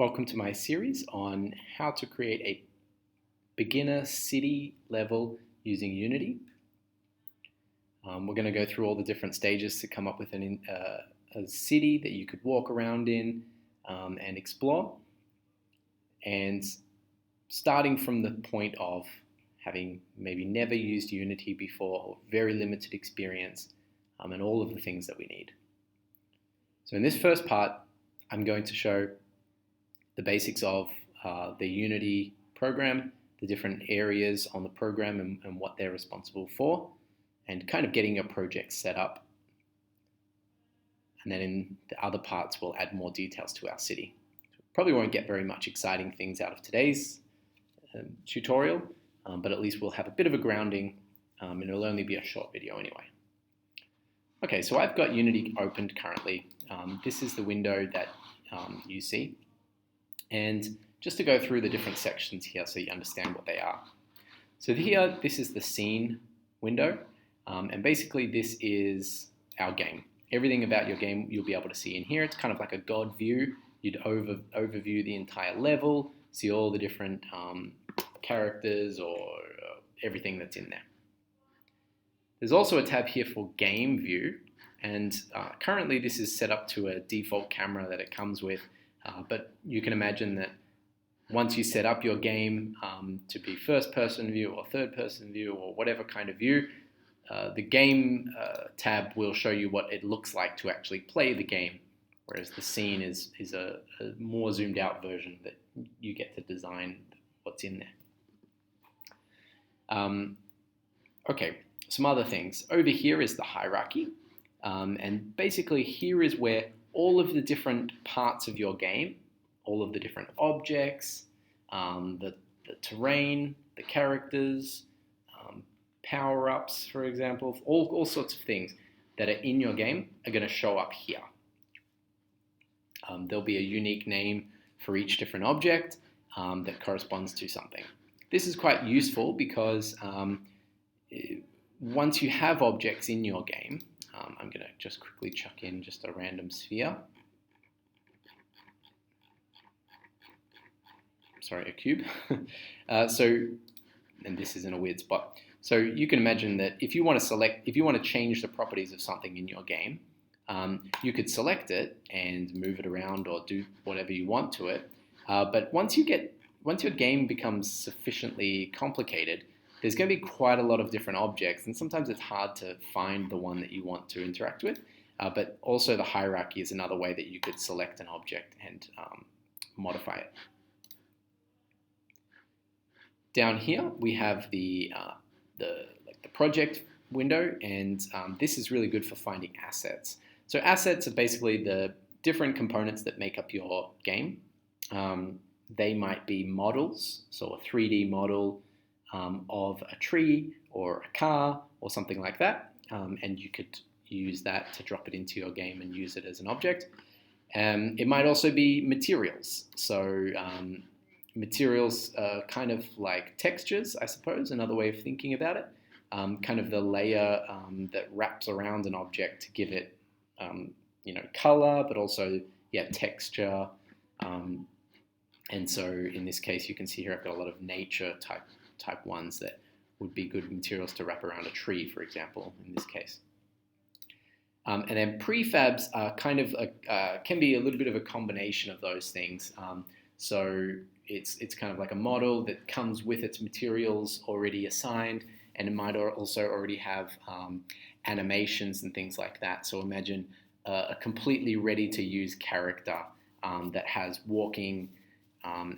Welcome to my series on how to create a beginner city level using Unity. We're going to go through all the different stages to come up with a city that you could walk around in and explore. And starting from the point of having maybe never used Unity before or very limited experience and all of the things that we need. So in this first part, I'm going to show the basics of the Unity program, the different areas on the program and what they're responsible for, and kind of getting your project set up. And then in the other parts, we'll add more details to our city. Probably won't get very much exciting things out of today's tutorial, but at least we'll have a bit of a grounding, and it'll only be a short video anyway. Okay, so I've got Unity opened currently. This is the window that you see. And just to go through the different sections here so you understand what they are. So here, this is the scene window. And basically this is our game. Everything about your game you'll be able to see in here. It's kind of like a God view. You'd overview the entire level, see all the different characters or everything that's in there. There's also a tab here for game view. And currently this is set up to a default camera that it comes with. But you can imagine that once you set up your game to be first-person view or third-person view or whatever kind of view, the game tab will show you what it looks like to actually play the game, whereas the scene is a more zoomed-out version that you get to design what's in there. Okay, some other things. Over here is the hierarchy, and basically here is where all of the different parts of your game, all of the different objects, the terrain, the characters, power-ups, for example, all sorts of things that are in your game are going to show up here. There'll be a unique name for each different object that corresponds to something. This is quite useful because once you have objects in your game, I'm going to just quickly chuck in just a random sphere. Sorry, a cube. And this is in a weird spot. So you can imagine that if you want to change the properties of something in your game, you could select it and move it around or do whatever you want to it. But once your game becomes sufficiently complicated, there's going to be quite a lot of different objects, and sometimes it's hard to find the one that you want to interact with. But also the hierarchy is another way that you could select an object and modify it. Down here we have the project window, and this is really good for finding assets. So assets are basically the different components that make up your game. They might be models, so a 3D model of a tree or a car or something like that, and you could use that to drop it into your game and use it as an object. It might also be materials, so materials are kind of like textures, I suppose, another way of thinking about it, kind of the layer that wraps around an object to give it color, but also texture. And so in this case you can see here I've got a lot of nature type ones that would be good materials to wrap around a tree, for example, in this case. And then prefabs are kind of can be a little bit of a combination of those things. So it's kind of like a model that comes with its materials already assigned, and it might also already have animations and things like that. So imagine a completely ready to use character that has walking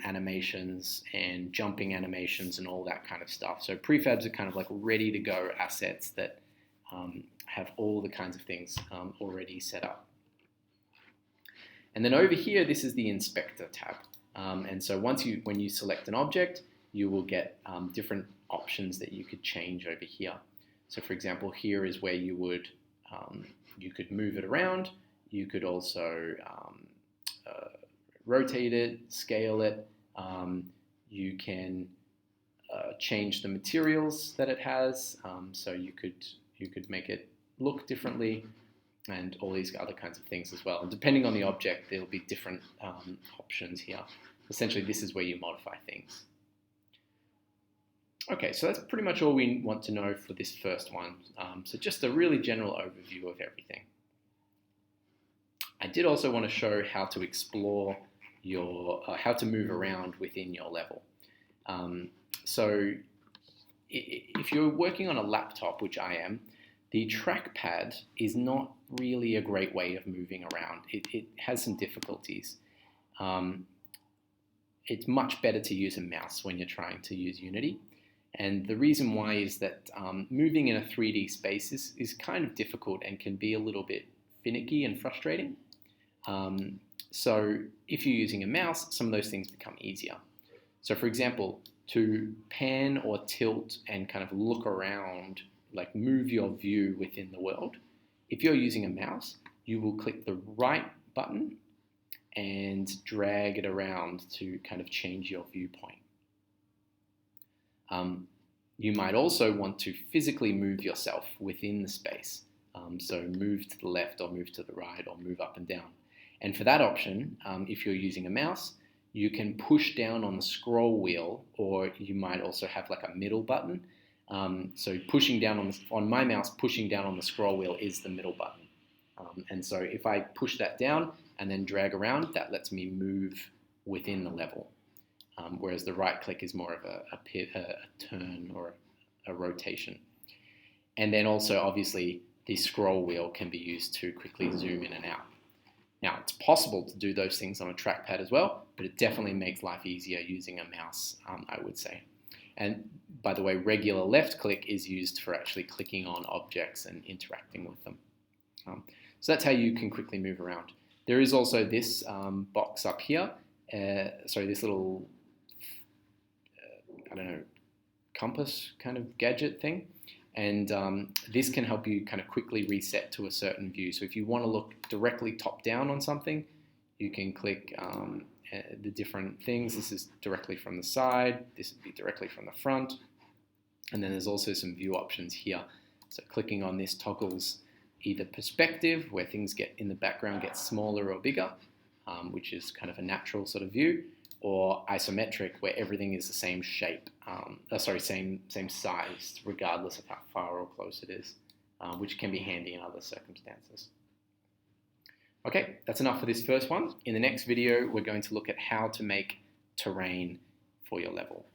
animations and jumping animations and all that kind of stuff. So prefabs are kind of like ready to go assets that have all the kinds of things already set up. And then over here, this is the inspector tab. And so when you select an object, you will get different options that you could change over here. So for example, here is where you could move it around. You could also rotate it, scale it. You can change the materials that it has, so you could make it look differently. and all these other kinds of things as well. And depending on the object, there'll be different options here. Essentially, this is where you modify things. Okay, so that's pretty much all we want to know for this first one. So just a really general overview of everything. I did also want to show how to explore how to move around within your level. So if you're working on a laptop, which I am, the trackpad is not really a great way of moving around. It has some difficulties. It's much better to use a mouse when you're trying to use Unity. And the reason why is that moving in a 3D space is kind of difficult and can be a little bit finicky and frustrating. So if you're using a mouse, some of those things become easier. So for example, to pan or tilt and kind of look around, like move your view within the world, if you're using a mouse, you will click the right button and drag it around to kind of change your viewpoint. You might also want to physically move yourself within the space. So move to the left or move to the right or move up and down. And for that option, if you're using a mouse, you can push down on the scroll wheel, or you might also have like a middle button. So pushing down on my mouse, pushing down on the scroll wheel is the middle button. And so if I push that down and then drag around, that lets me move within the level. Whereas the right click is more of a turn or a rotation. And then also, obviously, the scroll wheel can be used to quickly zoom in and out. Now, it's possible to do those things on a trackpad as well, but it definitely makes life easier using a mouse, I would say. And by the way, regular left click is used for actually clicking on objects and interacting with them. So that's how you can quickly move around. There is also this box up here, this little, I don't know, compass kind of gadget thing. And this can help you kind of quickly reset to a certain view. So if you want to look directly top down on something, you can click the different things. This is directly from the side. This would be directly from the front. And then there's also some view options here. So clicking on this toggles either perspective, where things get in the background get smaller or bigger, which is kind of a natural sort of view, or isometric, where everything is the same shape, same size, regardless of how far or close it is, which can be handy in other circumstances. Okay, that's enough for this first one. In the next video, we're going to look at how to make terrain for your level.